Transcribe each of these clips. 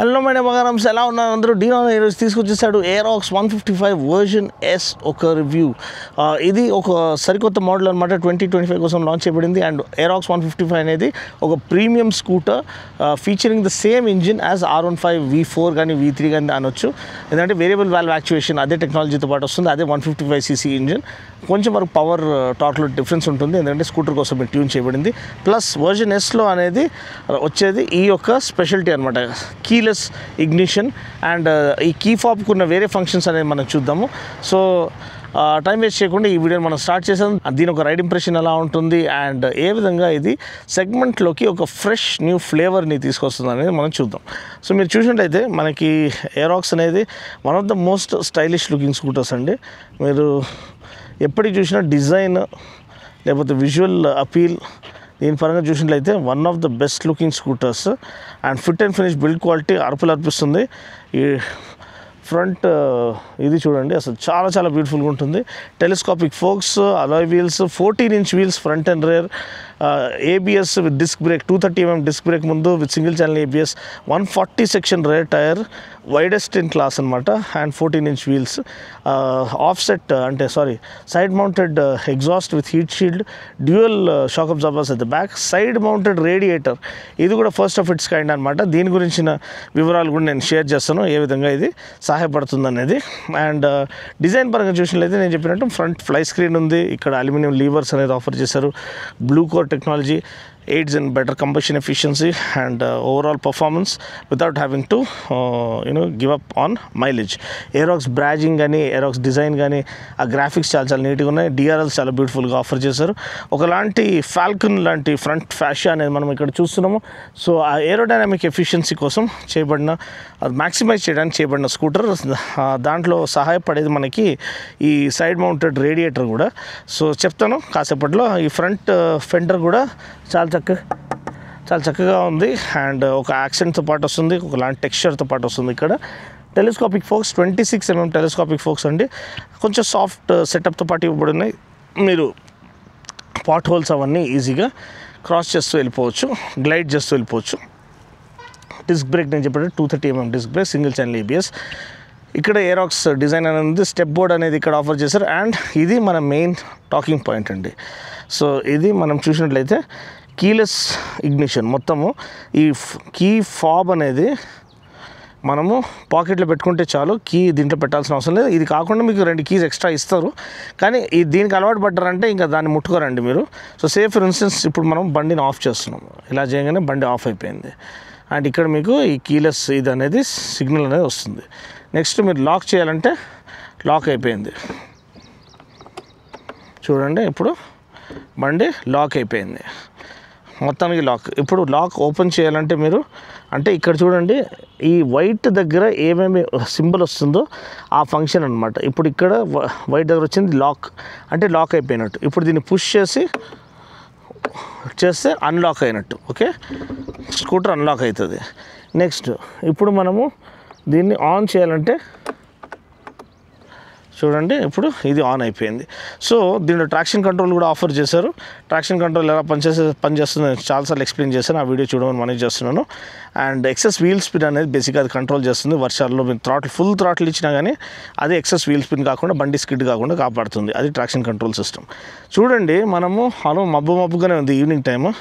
Hello madam బంగారమ్స్ ఎలా ఉన్నారు అందరూ? డీనాన్ ఈరోజు తీసుకొచ్చేసాడు ఏరాక్స్ 155 వర్జన్ ఎస్ ఒక రివ్యూ. ఇది ఒక సరికొత్త మోడల్ అనమాట. 2025 కోసం లాంచ్ చేయబడింది. అండ్ ఏరాక్స్ 155 అనేది ఒక premium scooter featuring the same engine as R15 V4 కానీ V3 కానీ అనొచ్చు. ఎందుకంటే వేరియబుల్ వాల్వ్ యాక్చువేషన్ అదే టెక్నాలజీతో పాటు వస్తుంది. అదే 155cc ఇంజిన్. కొంచెం వరకు పవర్ టార్క్లో డిఫరెన్స్ ఉంటుంది, ఎందుకంటే స్కూటర్ కోసం ట్యూన్ చేయబడింది. ప్లస్ వర్జన్ ఎస్లో అనేది వచ్చేది ఈ యొక్క స్పెషాలిటీ అనమాట, కీలెస్ ఇగ్నిషన్. అండ్ ఈ కీ ఫాబ్కి ఉన్న వేరే ఫంక్షన్స్ అనేది మనం చూద్దాము. సో టైం వేస్ట్ చేయకుండా ఈ వీడియోని మనం స్టార్ట్ చేసాం. దీని ఒక రైడ్ ఇంప్రెషన్ ఎలా ఉంటుంది అండ్ ఏ విధంగా ఇది సెగ్మెంట్లోకి ఒక ఫ్రెష్ న్యూ ఫ్లేవర్ని తీసుకొస్తుంది అనేది మనం చూద్దాం. సో మీరు చూసినట్లయితే మనకి ఏరాక్స్ అనేది one of the most stylish looking scooters అండి. మీరు ఎప్పటికి చూసినా డిజైన్ లేకపోతే విజువల్ అపీల్ దీని పరంగా చూసినట్లయితే one of the best looking scooters. And fit and finish build quality అరుపులు అర్పిస్తుంది. ఈ ఫ్రంట్ ఇది చూడండి, అసలు చాలా చాలా బ్యూటిఫుల్గా ఉంటుంది. Telescopic forks, alloy wheels, 14-inch wheels front and rear, ABS with disc brake, 230mm disc brake ముందు with single channel ABS, 140 section rear tyre, widest in class అనమాట. అండ్ 14-inch వీల్స్, ఆఫ్సెట్ అంటే side mounted exhaust with heat shield, dual shock absorbers at the back, side mounted radiator. ఇది కూడా first of it's kind అనమాట. దీని గురించిన వివరాలు కూడా నేను షేర్ చేస్తాను, ఏ విధంగా ఇది సహాయపడుతుంది అనేది. అండ్ డిజైన్ పరంగా చూసినట్లయితే నేను చెప్పినట్టు ఫ్రంట్ ఫ్లై స్క్రీన్ ఉంది. ఇక్కడ అల్యూమినియం లీవర్స్ అనేది ఆఫర్ చేశారు. Blue core technology aids in better combustion efficiency and overall performance without having to give up on mileage. Aerox badging కానీ Aerox డిజైన్ కానీ ఆ గ్రాఫిక్స్ చాలా చాలా నీట్గా ఉన్నాయి. DRLs చాలా బ్యూటిఫుల్గా ఆఫర్ చేశారు. ఒకలాంటి ఫాల్కన్ లాంటి ఫ్రంట్ ఫ్యాషన్ అనేది మనం ఇక్కడ చూస్తున్నాము. సో ఆ ఏరోడైనమిక్ ఎఫిషియన్సీ కోసం చేయబడిన, అది మ్యాక్సిమైజ్ చేయడానికి చేయబడిన స్కూటర్. దాంట్లో సహాయపడేది మనకి ఈ సైడ్ మౌంటెడ్ రేడియేటర్ కూడా. సో చెప్తాను కాసేపట్లో. ఈ ఫ్రంట్ ఫెండర్ కూడా చాలా చక్కగా ఉంది. అండ్ ఒక యాక్సెంట్తో పాటు వస్తుంది, ఒకలాంటి టెక్స్చర్తో పాటు వస్తుంది. ఇక్కడ telescopic folks 26mm telescopic folks అండి. కొంచెం సాఫ్ట్ సెటప్తో పాటు ఇవ్వబడి ఉన్నాయి. మీరు పాట్ హోల్స్ అవన్నీ ఈజీగా క్రాస్ చేస్తూ వెళ్ళిపోవచ్చు, గ్లైడ్ చేస్తూ వెళ్ళిపోవచ్చు. డిస్క్ బ్రేక్ నేను చెప్పాను, 230mm disc brake, single channel ABS. ఇక్కడ ఏరాక్స్ డిజైన్ అనేది ఉంది. స్టెప్ బోర్డ్ అనేది ఇక్కడ ఆఫర్ చేశారు. అండ్ ఇది మన మెయిన్ టాకింగ్ పాయింట్ అండి. సో ఇది మనం చూసినట్లయితే కీలెస్ ఇగ్నిషన్. మొత్తము ఈ కీ ఫాబ్ అనేది మనము పాకెట్లో పెట్టుకుంటే చాలు, కీ దీంట్లో పెట్టాల్సిన అవసరం లేదు. ఇది కాకుండా మీకు 2 కీస్ ఎక్స్ట్రా ఇస్తారు, కానీ దీనికి అలవాటు పడ్డారంటే ఇంకా దాన్ని ముట్టుకోరండి మీరు. సో సేఫ్ ఫర్ ఇన్స్టెన్స్ ఇప్పుడు మనం బండిని ఆఫ్ చేస్తున్నాము, ఇలా చేయగానే బండి ఆఫ్ అయిపోయింది. అండ్ ఇక్కడ మీకు ఈ కీలెస్ ఇది అనేది సిగ్నల్ అనేది వస్తుంది. నెక్స్ట్ మీరు లాక్ చేయాలంటే లాక్ అయిపోయింది చూడండి. ఇప్పుడు బండి లాక్ అయిపోయింది, మొత్తానికి లాక్. ఇప్పుడు లాక్ ఓపెన్ చేయాలంటే మీరు అంటే ఇక్కడ చూడండి, ఈ వైట్ దగ్గర ఏమేమి సింబల్ వస్తుందో ఆ ఫంక్షన్ అనమాట. ఇప్పుడు ఇక్కడ వైట్ దగ్గర వచ్చింది లాక్, అంటే లాక్ అయిపోయినట్టు. ఇప్పుడు దీన్ని పుష్ చేస్తే అన్లాక్ అయినట్టు. ఓకే, స్కూటర్ అన్లాక్ అవుతుంది. నెక్స్ట్ ఇప్పుడు మనము దీన్ని ఆన్ చేయాలంటే చూడండి, ఇప్పుడు ఇది ఆన్ అయిపోయింది. సో దీంట్లో ట్రాక్షన్ కంట్రోల్ కూడా ఆఫర్ చేశారు. ట్రాక్షన్ కంట్రోల్ ఎలా పనిచేస్తుందో చాలాసార్లు ఎక్స్ప్లెయిన్ చేశాను, ఆ వీడియో చూడమని మనకి చేస్తున్నాను. అండ్ ఎక్సెస్ వీల్ స్పిన్ అనేది బేసిక్గా అది కంట్రోల్ చేస్తుంది. వర్షాల్లో మీరు ఫుల్ థ్రాటిల్ ఇచ్చినా కానీ అది ఎక్సెస్ వీల్ స్పిన్ కాకుండా, బండి స్కిడ్ కాకుండా కాపాడుతుంది. అది ట్రాక్షన్ కంట్రోల్ సిస్టమ్. చూడండి, మనము మబ్బుగానే ఉంది ఈవినింగ్ టైము,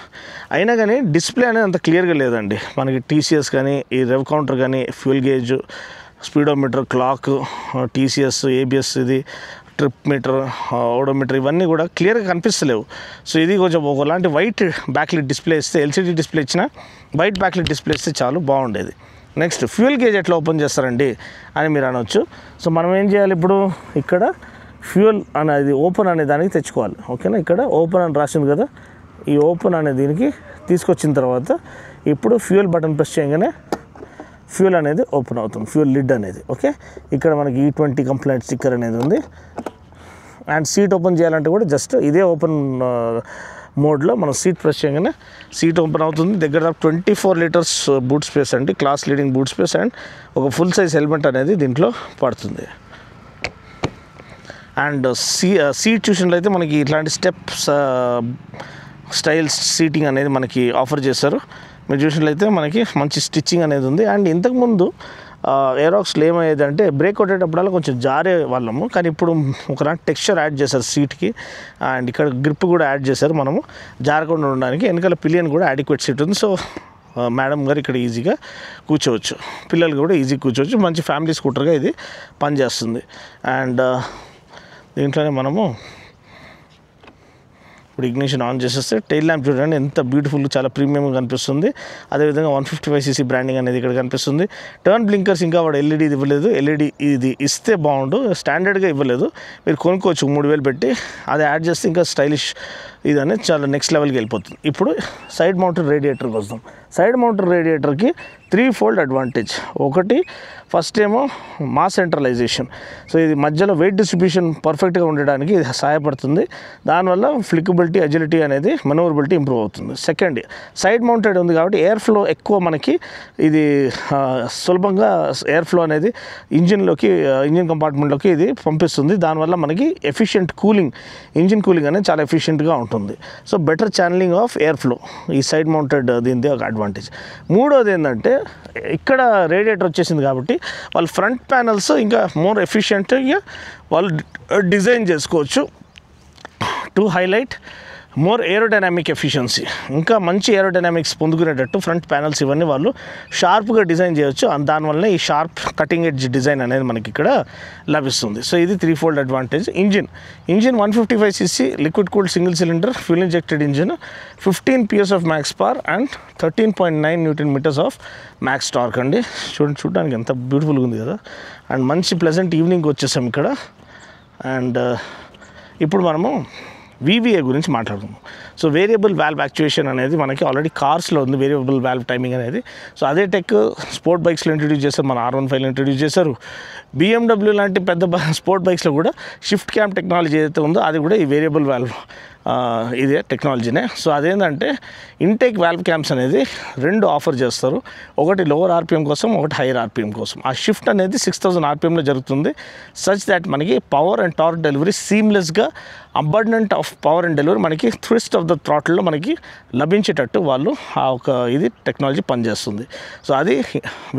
అయినా కానీ డిస్ప్లే అనేది అంత క్లియర్గా లేదండి. మనకి TCS కానీ, ఈ రెవ్ కౌంటర్ కానీ, fuel gauge, speedometer, clock, TCS, ABS, ఇది ట్రిప్ మీటర్, ఓడోమీటర్, ఇవన్నీ కూడా క్లియర్గా కనిపిస్తలేవు. సో ఇది కొంచెం ఒకలాంటి వైట్ బ్యాక్లైట్ డిస్ప్లే ఇస్తే, LCD డిస్ప్లే ఇచ్చిన వైట్ బ్యాక్లైట్ డిస్ప్లే ఇస్తే చాలు, బాగుండేది. నెక్స్ట్ ఫ్యూయల్ గేజ్ ఎట్లా ఓపెన్ చేస్తారండి అని మీరు అనవచ్చు. సో మనం ఏం చేయాలి, ఇప్పుడు ఇక్కడ ఫ్యూయల్ అనేది ఓపెన్ అనే దానికి తెచ్చుకోవాలి. ఓకేనా, ఇక్కడ ఓపెన్ అని రాసింది కదా, ఈ ఓపెన్ అనే దీనికి తీసుకొచ్చిన తర్వాత ఇప్పుడు ఫ్యూయల్ బటన్ ప్రెస్ చేయగానే ఫ్యూల్ అనేది ఓపెన్ అవుతుంది, ఫ్యూల్ లిడ్ అనేది. ఓకే, ఇక్కడ మనకి E20 కంప్లైంట్ స్టిక్కర్ అనేది ఉంది. అండ్ సీట్ ఓపెన్ చేయాలంటే కూడా జస్ట్ ఇదే ఓపెన్ మోడ్లో మనం సీట్ ప్రెస్ చేయగానే సీట్ ఓపెన్ అవుతుంది. దగ్గర 24 లీటర్స్ బూట్ స్పేస్ అండి, class leading boot space. And ఒక ఫుల్ సైజ్ హెల్మెట్ అనేది దీంట్లో పడుతుంది. అండ్ సీట్ చూసినట్లయితే మనకి ఇట్లాంటి స్టెప్స్ స్టైల్ సీటింగ్ అనేది మనకి ఆఫర్ చేశారు. మీరు చూసినట్లయితే మనకి మంచి స్టిచ్చింగ్ అనేది ఉంది. అండ్ ఇంతకుముందు ఏరాక్స్లో ఏమయ్యేదంటే బ్రేక్ కొట్టేటప్పుడల్లా కొంచెం జారే వాళ్ళము, కానీ ఇప్పుడు ఒకలాంటి టెక్స్చర్ యాడ్ చేశారు సీట్కి. అండ్ ఇక్కడ గ్రిప్ కూడా యాడ్ చేశారు మనము జారకుండా ఉండడానికి. వెనకాల పిలియన్ కూడా అడిక్వేట్ సీట్ ఉంది. సో మేడం గారు ఇక్కడ ఈజీగా కూర్చోవచ్చు, పిల్లలు కూడా ఈజీగా కూర్చోవచ్చు. మంచి ఫ్యామిలీ స్కూటర్గా ఇది పనిచేస్తుంది. అండ్ దీంట్లోనే మనము ఇప్పుడు ఇగ్నిషన్ ఆన్ చేసేస్తే టైల్ ల్యాంప్ చూడండి ఎంత బ్యూటిఫుల్, చాలా ప్రీమియంగా కనిపిస్తుంది. అదేవిధంగా 155cc బ్రాండింగ్ అనేది ఇక్కడ కనిపిస్తుంది. టర్న్ బ్లింకర్స్ ఇంకా వాడు ఎల్ఈడి ఇవ్వలేదు. ఎల్ఈడి ఇది ఇస్తే బాగుండు, స్టాండర్డ్గా ఇవ్వలేదు. మీరు కొనుక్కోవచ్చు 3000 పెట్టి. అది యాడ్ చేస్తే ఇంకా స్టైలిష్ ఇది అనేది చాలా నెక్స్ట్ లెవెల్కి వెళ్ళిపోతుంది. ఇప్పుడు సైడ్ మౌంటెడ్ రేడియేటర్కి వస్తాం. సైడ్ మౌంటెడ్ రేడియేటర్కి 3-fold అడ్వాంటేజ్. ఒకటి, ఫస్ట్ ఏమో మాస్ సెంట్రలైజేషన్. సో ఇది మధ్యలో వెయిట్ డిస్ట్రిబ్యూషన్ పర్ఫెక్ట్గా ఉండడానికి ఇది సహాయపడుతుంది. దానివల్ల ఫ్లికబిలిటీ, అజిలిటీ అనేది, మనోవరబిలిటీ ఇంప్రూవ్ అవుతుంది. సెకండ్, సైడ్ మౌంటెడ్ ఉంది కాబట్టి ఎయిర్ ఫ్లో ఎక్కువ మనకి ఇది సులభంగా ఎయిర్ ఫ్లో అనేది ఇంజిన్ కంపార్ట్మెంట్లోకి ఇది పంపిస్తుంది. దానివల్ల మనకి ఎఫిషియెంట్ కూలింగ్, ఇంజిన్ కూలింగ్ అనేది చాలా ఎఫిషియెంట్గా ఉంటుంది. So better channelling of air flow ఈ సైడ్ మౌంటెడ్ దీనిది ఒక అడ్వాంటేజ్. మూడోది ఏంటంటే ఇక్కడ రేడియేటర్ వచ్చేసింది కాబట్టి వాళ్ళు ఫ్రంట్ ప్యానల్స్ ఇంకా మోర్ ఎఫిషియెంట్గా వాళ్ళు డిజైన్ చేసుకోవచ్చు టు హైలైట్ మోర్ ఏరోడైనామిక్ ఎఫిషియన్సీ. ఇంకా మంచి ఏరోడైనామిక్స్ పొందుకునేటట్టు ఫ్రంట్ ప్యానల్స్ ఇవన్నీ వాళ్ళు షార్ప్గా డిజైన్ చేయొచ్చు. దానివల్లనే ఈ షార్ప్ కటింగ్ ఎడ్జ్ డిజైన్ అనేది మనకి ఇక్కడ లభిస్తుంది. సో ఇది 3-fold advantage. Engine 155cc liquid cooled single cylinder fuel injected engine, 15 PS of maths power and 13.9 Nm of maths torque అండి. చూడడానికి ఎంత బ్యూటిఫుల్గా ఉంది కదా. అండ్ మంచి ప్లెజెంట్ ఈవినింగ్ వచ్చేసాం ఇక్కడ. అండ్ ఇప్పుడు మనము VVA గురించి మాట్లాడుకుందాం. సో వేరియబుల్ వాల్వ్ యాక్చువేషన్ అనేది మనకి ఆల్రెడీ కార్స్లో ఉంది, వేరియబుల్ వాల్వ్ టైమింగ్ అనేది. సో అదే టెక్ స్పోర్ట్ బైక్స్లో ఇంట్రడ్యూస్ చేశారు, మన R15లో ఇంట్రడ్యూస్ చేశారు. BMW లాంటి పెద్ద స్పోర్ట్ బైక్స్లో కూడా షిఫ్ట్ క్యామ్ టెక్నాలజీ ఏదైతే ఉందో అది కూడా ఈ వేరియబుల్ వాల్వ్ ఇదే టెక్నాలజీనే. సో అదేంటంటే ఇంటేక్ వాల్వ్ క్యామ్స్ అనేది 2 ఆఫర్ చేస్తారు. ఒకటి లోవర్ RPM కోసం, ఒకటి హైయర్ RPM కోసం. ఆ షిఫ్ట్ అనేది 6000 RPMలో జరుగుతుంది. సచ్ దాట్ మనకి పవర్ అండ్ టార్క్ డెలివరీ సీమ్లెస్గా, abundant of power and delivery మనకి ట్విస్ట్ ఆఫ్ ద థ్రాటిల్లో మనకి లభించేటట్టు వాళ్ళు ఆ ఒక ఇది టెక్నాలజీ పనిచేస్తుంది. సో అది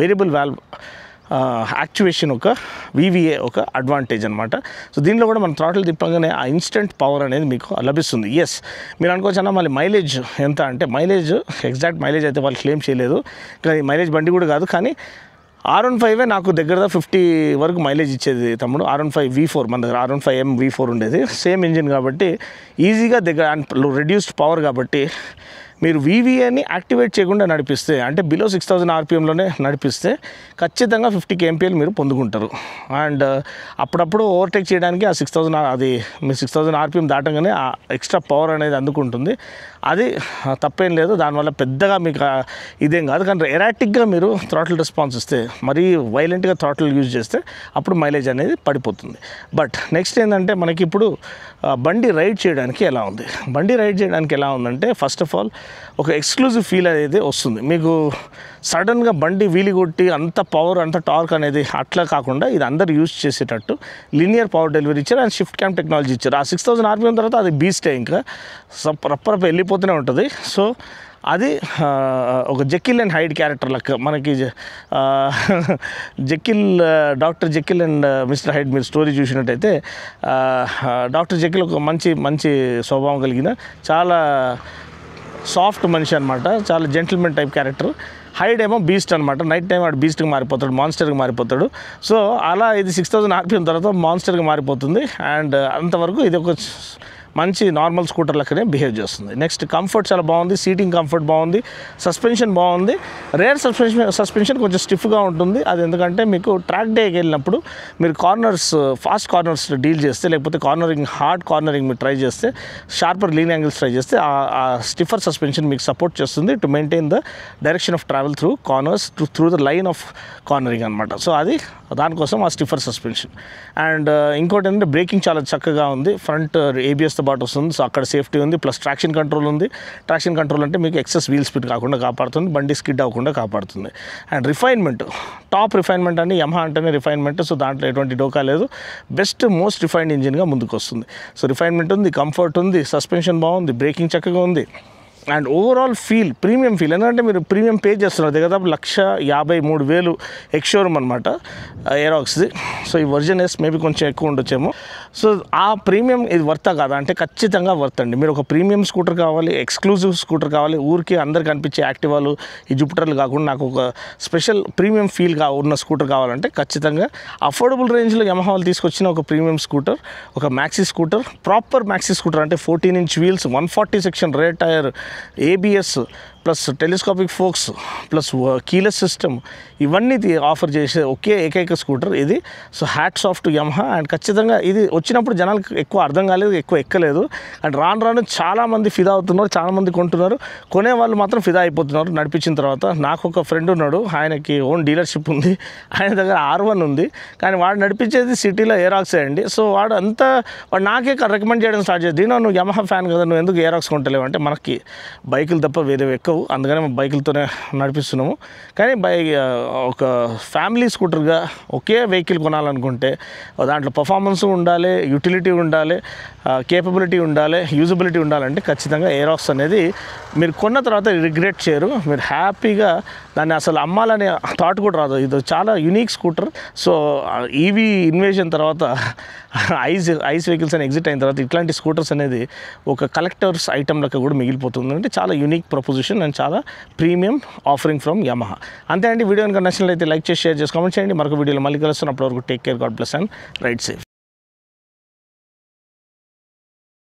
వేరియబుల్ వాల్వ్ యాక్చువేషన్ ఒక VVA ఒక అడ్వాంటేజ్ అనమాట. సో దీనిలో కూడా మన థ్రాటిల్ తిప్పగానే ఆ ఇన్స్టెంట్ పవర్ అనేది మీకు లభిస్తుంది. ఎస్, మీరు అనుకోవచ్చు అన్న మళ్ళీ మైలేజ్ ఎంత అంటే, మైలేజ్ ఎగ్జాక్ట్ మైలేజ్ అయితే వాళ్ళు క్లెయిమ్ చేయలేదు, కానీ మైలేజ్ బండి కూడా కాదు. కానీ R15 నాకు దగ్గర 50 వరకు మైలేజ్ ఇచ్చేది తమ్ముడు. R15 V4 మన దగ్గర R15M V4 ఉండేది, సేమ్ ఇంజిన్ కాబట్టి ఈజీగా దగ్గర రెడ్యూస్డ్ పవర్ కాబట్టి మీరు VVAని యాక్టివేట్ చేయకుండా నడిపిస్తే, అంటే బిలో 6000 RPMలోనే నడిపిస్తే ఖచ్చితంగా 50 kmpl మీరు పొందుకుంటారు. అండ్ అప్పుడప్పుడు ఓవర్టేక్ చేయడానికి ఆ 6000 అది మీ 6000 RPM దాటంగానే ఆ ఎక్స్ట్రా పవర్ అనేది అందుకుంటుంది. అది తప్పేం లేదు, దానివల్ల పెద్దగా మీకు ఇదేం కాదు. కానీ ఎరాటిక్గా మీరు థ్రాటిల్ రెస్పాన్స్ ఇస్తే, మరీ వైలెంట్గా థ్రాటిల్ యూజ్ చేస్తే అప్పుడు మైలేజ్ అనేది పడిపోతుంది. బట్ నెక్స్ట్ ఏంటంటే మనకి ఇప్పుడు బండి రైడ్ చేయడానికి ఎలా ఉంది, బండి రైడ్ చేయడానికి ఎలా ఉందంటే, ఫస్ట్ ఆఫ్ ఆల్ ఒక ఎక్స్క్లూజివ్ ఫీల్ అనేది వస్తుంది మీకు. సడన్గా బండి వీలి కొట్టి అంత పవర్ అంత టార్క్ అనేది అట్లా కాకుండా ఇది అందరు యూజ్ చేసేటట్టు లీనియర్ పవర్ డెలివరీ ఇచ్చారు అండ్ షిఫ్ట్ క్యామ్ టెక్నాలజీ ఇచ్చారు. ఆ 6000 RPM తర్వాత అది బీస్టే ఇంకా రప్పరప్ప వెళ్ళిపోతూనే ఉంటుంది. సో అది ఒక జెకిల్ అండ్ హైడ్ క్యారెక్టర్ లెక్క మనకి. డాక్టర్ జెకిల్ అండ్ మిస్టర్ హైడ్ మీరు స్టోరీ చూసినట్టయితే, డాక్టర్ జెకిల్ ఒక మంచి స్వభావం కలిగిన చాలా సాఫ్ట్ మనిషి అనమాట, చాలా జెంటిల్మెన్ టైప్ క్యారెక్టర్. హైడ్ ఏమో బీస్ట్ అనమాట, నైట్ టైం వాడు బీస్ట్కి మారిపోతాడు, మాన్స్టర్కి మారిపోతాడు. సో అలా ఇది 6000 RPM తర్వాత మాన్స్టర్కి మారిపోతుంది. అండ్ అంతవరకు ఇది ఒక మంచి నార్మల్ స్కూటర్ లెక్కనే బిహేవ్ చేస్తుంది. నెక్స్ట్ కంఫర్ట్ చాలా బాగుంది, సీటింగ్ కంఫర్ట్ బాగుంది, సస్పెన్షన్ బాగుంది. రేర్ సస్పెన్షన్ కొంచెం స్టిఫ్గా ఉంటుంది. అది ఎందుకంటే మీకు ట్రాక్ డేకి వెళ్ళినప్పుడు మీరు ఫాస్ట్ కార్నర్స్ డీల్ చేస్తే, లేకపోతే హార్డ్ కార్నరింగ్ మీరు ట్రై చేస్తే, షార్పర్ లీన్ యాంగిల్స్ ట్రై చేస్తే ఆ స్టిఫర్ సస్పెన్షన్ మీకు సపోర్ట్ చేస్తుంది to maintain the direction of travel through corners, through the line of cornering అనమాట. సో అది దానికోసం ఆ స్టిఫర్ సస్పెన్షన్. అండ్ ఇంకోటి ఏంటంటే బ్రేకింగ్ చాలా చక్కగా ఉంది, ఫ్రంట్ ABSతో పాటు వస్తుంది. సో అక్కడ సేఫ్టీ ఉంది, ప్లస్ ట్రాక్షన్ కంట్రోల్ ఉంది. ట్రాక్షన్ కంట్రోల్ అంటే మీకు ఎక్సెస్ వీల్ స్పీడ్ కాకుండా కాపాడుతుంది, బండి స్కిడ్ అవ్వకుండా కాపాడుతుంది. అండ్ రిఫైన్మెంట్, టాప్ రిఫైన్మెంట్ అని యమహా అంటేనే రిఫైన్మెంట్. సో దాంట్లో ఎటువంటి డోకా లేదు, బెస్ట్ మోస్ట్ రిఫైన్డ్ ఇంజిన్గా ముందుకు వస్తుంది. సో రిఫైన్మెంట్ ఉంది, కంఫర్ట్ ఉంది, సస్పెన్షన్ బాగుంది, బ్రేకింగ్ చక్కగా ఉంది. And overall feel premium feel, ఎందుకంటే మీరు ప్రీమియం పే చేస్తున్నారు దాదాపు 1,53,000 ఎక్స్ షోరూమ్ అనమాట ఏరాక్స్ది. సో ఈ వర్జన్ ఎస్ మేబీ కొంచెం ఎక్కువ ఉండొచ్చేమో. సో ఆ ప్రీమియం ఇది వర్తా కాదా అంటే ఖచ్చితంగా వర్త్ అండి. మీరు ఒక ప్రీమియం స్కూటర్ కావాలి, ఎక్స్క్లూజివ్ స్కూటర్ కావాలి, ఊరికి అందరికి కనిపించే యాక్టివాలు ఈ జూపిటర్లు కాకుండా నాకు ఒక స్పెషల్ ప్రీమియం ఫీల్గా ఉన్న స్కూటర్ కావాలంటే ఖచ్చితంగా అఫోర్డబుల్ రేంజ్లో యమహా వాళ్ళు తీసుకొచ్చిన ఒక ప్రీమియం స్కూటర్, ఒక maxi scooter, proper maxi scooter అంటే 14 inch wheels, 140 section rear tyre, ABS plus telescopic forks plus keyless system, ఇవన్నీ ఆఫర్ చేసే ఒకే ఏకైక స్కూటర్ ఇది. So hats off to Yamaha. And ఖచ్చితంగా ఇది వచ్చినప్పుడు జనాలకు ఎక్కువ అర్థం కాలేదు, ఎక్కువ ఎక్కలేదు. అండ్ రాను చాలామంది ఫిదా అవుతున్నారు, చాలామంది కొంటున్నారు, కొనే వాళ్ళు మాత్రం ఫిదా అయిపోతున్నారు నడిపించిన తర్వాత. నాకు ఒక ఫ్రెండ్ ఉన్నాడు, ఆయనకి ఓన్ డీలర్షిప్ ఉంది, ఆయన దగ్గర R1 ఉంది, కానీ వాడు నడిపించేది సిటీలో ఏరాక్సే అండి. సో వాడు నాకే రికమెండ్ చేయడం స్టార్ట్ చేసి, దీనో నువ్వు యమహా ఫ్యాన్ కదా, నువ్వు ఎందుకు ఏరాక్స్ కొంటలేవు అంటే, మనకి బైకులు తప్ప వేరే ఎక్కువ, అందుకని మేము బైకులతోనే నడిపిస్తున్నాము. కానీ ఒక ఫ్యామిలీ స్కూటర్గా ఒకే వెహికల్ కొనాలనుకుంటే దాంట్లో పర్ఫార్మెన్స్ ఉండాలి, యూటిలిటీ ఉండాలి, కేపబిలిటీ ఉండాలి, యూజబిలిటీ ఉండాలంటే ఖచ్చితంగా ఏరాక్స్ అనేది మీరు కొన్న తర్వాత రిగ్రెట్ చేయరు. మీరు హ్యాపీగా దాన్ని అసలు అమ్మాలనే థాట్ కూడా రాదు. ఇది చాలా unique scooter. So EV invasion తర్వాత ఐస్ వెహికల్స్ అని ఎగ్జిట్ అయిన తర్వాత ఇట్లాంటి స్కూటర్స్ అనేది ఒక కలెక్టర్స్ ఐటమ్ లెక్క కూడా మిగిలిపోతుంది. అంటే చాలా యూనిక్ ప్రపోజిషన్ అండ్ చాలా ప్రీమియం ఆఫరింగ్ ఫ్రమ్ యమహా. అంతే అండి. వీడియో కనుక నచ్చినట్లయితే లైక్ చేసి షేర్ చేసి కామెంట్ చేయండి. మరొక వీడియోలో మళ్ళీ కలుస్తున్నప్పటి వరకు take care, God bless and ride safe.